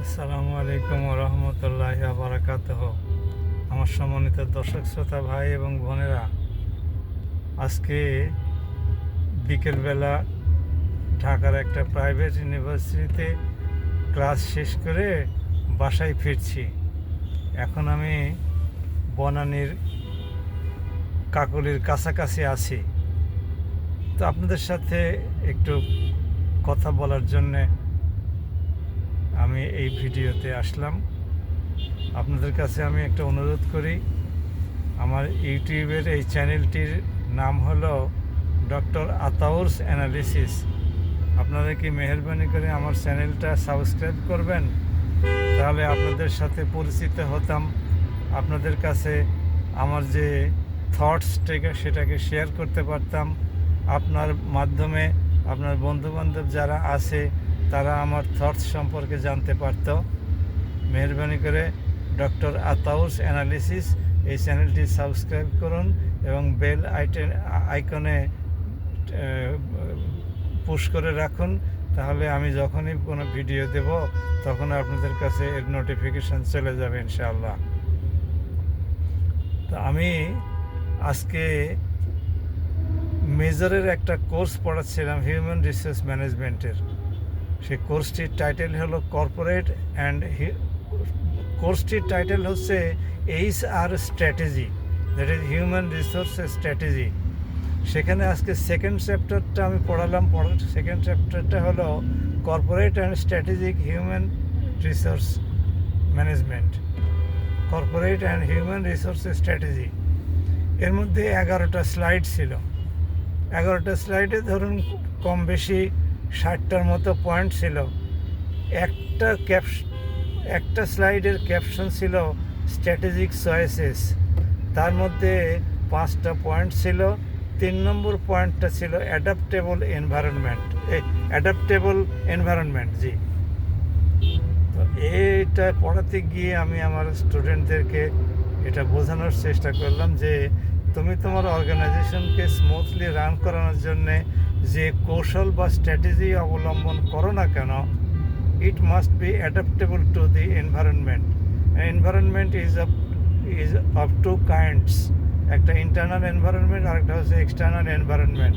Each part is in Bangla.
আসসালামু আলাইকুম রহমতুল্লাহ বারাকাতুহ। আমার সম্মানিত দর্শক শ্রোতা ভাই এবং বোনেরা, আজকে বিকেলবেলা ঢাকার একটা প্রাইভেট ইউনিভার্সিটিতে ক্লাস শেষ করে বাসায় ফিরছি। এখন আমি বনানীর কাকলির কাছাকাছি আছি। তো আপনাদের সাথে একটু কথা বলার জন্যে আমি এই ভিডিওতে আসলাম। আপনাদের কাছে আমি একটা অনুরোধ করি, আমার ইউটিউবের এই চ্যানেলটির নাম হলো ডক্টর আতাউরস অ্যানালিসিস। আপনারা কি মেহেরবানি করে আমার চ্যানেলটা সাবস্ক্রাইব করবেন? তাহলে আপনাদের সাথে পরিচিত হতাম, আপনাদের কাছে আমার যে থটসটাকে সেটাকে শেয়ার করতে পারতাম। আপনার মাধ্যমে আপনার বন্ধুবান্ধব যারা আছে তারা আমার থটস সম্পর্কে জানতে পারত। মেহেরবানি করে ডক্টর আতাউরস অ্যানালিসিস এই চ্যানেলটি সাবস্ক্রাইব করুন এবং বেল আইকনে পুশ করে রাখুন। তাহলে আমি যখনই কোনো ভিডিও দেব তখন আপনাদের কাছে এর নোটিফিকেশান চলে যাবে ইনশাআল্লাহ। তো আমি আজকে মেজরের একটা কোর্স পড়াচ্ছিলাম হিউম্যান রিসোর্স ম্যানেজমেন্টের। সেই কোর্সটির টাইটেল হলো কর্পোরেট অ্যান্ড কোর্সটির টাইটেল হচ্ছে HR strategy, that is human resource strategy. সেখানে আজকে সেকেন্ড চ্যাপ্টারটা আমি পড়ালাম। সেকেন্ড চ্যাপ্টারটা হলো corporate and strategic human resource management, corporate and human resource strategy. এর মধ্যে 11টা স্লাইড ছিল। 11টা স্লাইডে ধরুন কম বেশি 60টার মতো পয়েন্ট ছিল। একটা স্লাইডের ক্যাপশন ছিল স্ট্র্যাটেজিক চয়েসেস। তার মধ্যে 5টা পয়েন্ট ছিল। 3 নম্বর পয়েন্টটা ছিল অ্যাডাপ্টেবল এনভায়রনমেন্ট। জি, তো এইটা পড়াতে গিয়ে আমি আমার স্টুডেন্টদেরকে এটা বোঝানোর চেষ্টা করলাম যে তুমি তোমার অর্গানাইজেশনকে স্মুথলি রান করানোর জন্যে যে কৌশল বা স্ট্র্যাটেজি অবলম্বন করো না কেন, it must be adaptable to the environment. Environment is of two kinds. একটা ইন্টারনাল এনভায়রনমেন্ট আর একটা হচ্ছে external environment.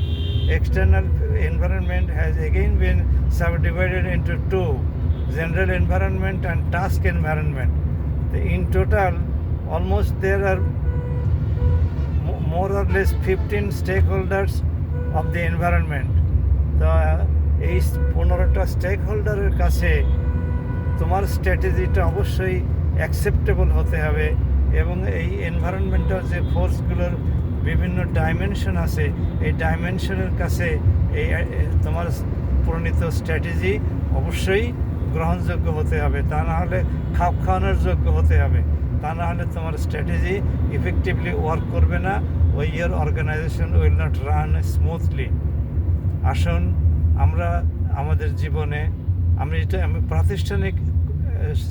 External environment has again been subdivided into two, general environment and task environment. In total, almost there are more or less 15 stakeholders of the environment. এই 15টা স্টেক হোল্ডারের কাছে তোমার স্ট্র্যাটেজিটা অবশ্যই অ্যাকসেপ্টেবল হতে হবে এবং এই এনভায়রনমেন্টাল যে ফোর্সগুলোর বিভিন্ন ডাইমেনশন আছে এই ডাইমেনশনের কাছে এই তোমার প্রণীত স্ট্র্যাটেজি অবশ্যই গ্রহণযোগ্য হতে হবে। তা না হলে খাপ খাওয়ানোর যোগ্য হতে হবে। তা না হলে তোমার স্ট্র্যাটেজি ইফেক্টিভলি ওয়ার্ক করবে না। Your organisation will not run smoothly. আসুন আমরা আমাদের জীবনে আমি প্রাতিষ্ঠানিক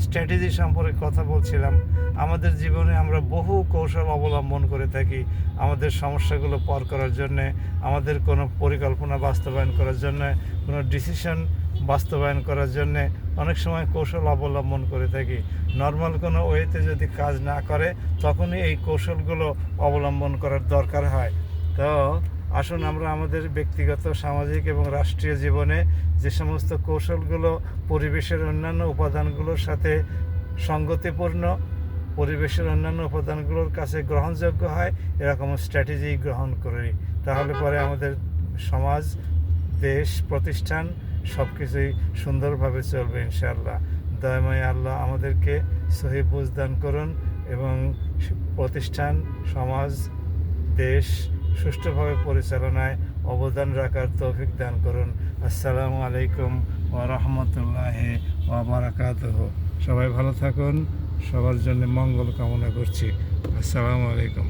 স্ট্র্যাটেজি সম্পর্কে কথা বলছিলাম। আমাদের জীবনে আমরা বহু কৌশল অবলম্বন করে থাকি আমাদের সমস্যাগুলো পার করার জন্যে, আমাদের কোনো পরিকল্পনা বাস্তবায়ন করার জন্যে, কোনো ডিসিশন বাস্তবায়ন করার জন্যে অনেক সময় কৌশল অবলম্বন করে থাকি। নর্মাল কোনো ওয়েতে যদি কাজ না করে তখনই এই কৌশলগুলো অবলম্বন করার দরকার হয়। তো আসুন আমরা আমাদের ব্যক্তিগত, সামাজিক এবং রাষ্ট্রীয় জীবনে যে সমস্ত কৌশলগুলো পরিবেশের অন্যান্য উপাদানগুলোর সাথে সঙ্গতিপূর্ণ, পরিবেশের অন্যান্য উপাদানগুলোর কাছে গ্রহণযোগ্য হয় এরকম স্ট্র্যাটেজি গ্রহণ করি। তাহলে পরে আমাদের সমাজ, দেশ, প্রতিষ্ঠান সব কিছুই সুন্দরভাবে চলবে ইনশাআল্লাহ। দয়াময় আল্লাহ আমাদেরকে সহি বুঝ দান করুন এবং প্রতিষ্ঠান, সমাজ, দেশ সুষ্ঠুভাবে পরিচালনায় অবদান রাখার তৌফিক দান করুন। আসসালামু আলাইকুম ওয়া রাহমাতুল্লাহি ওয়া বারাকাতুহু। সবাই ভালো থাকুন, সবার জন্য মঙ্গল কামনা করছি। আসসালামু আলাইকুম।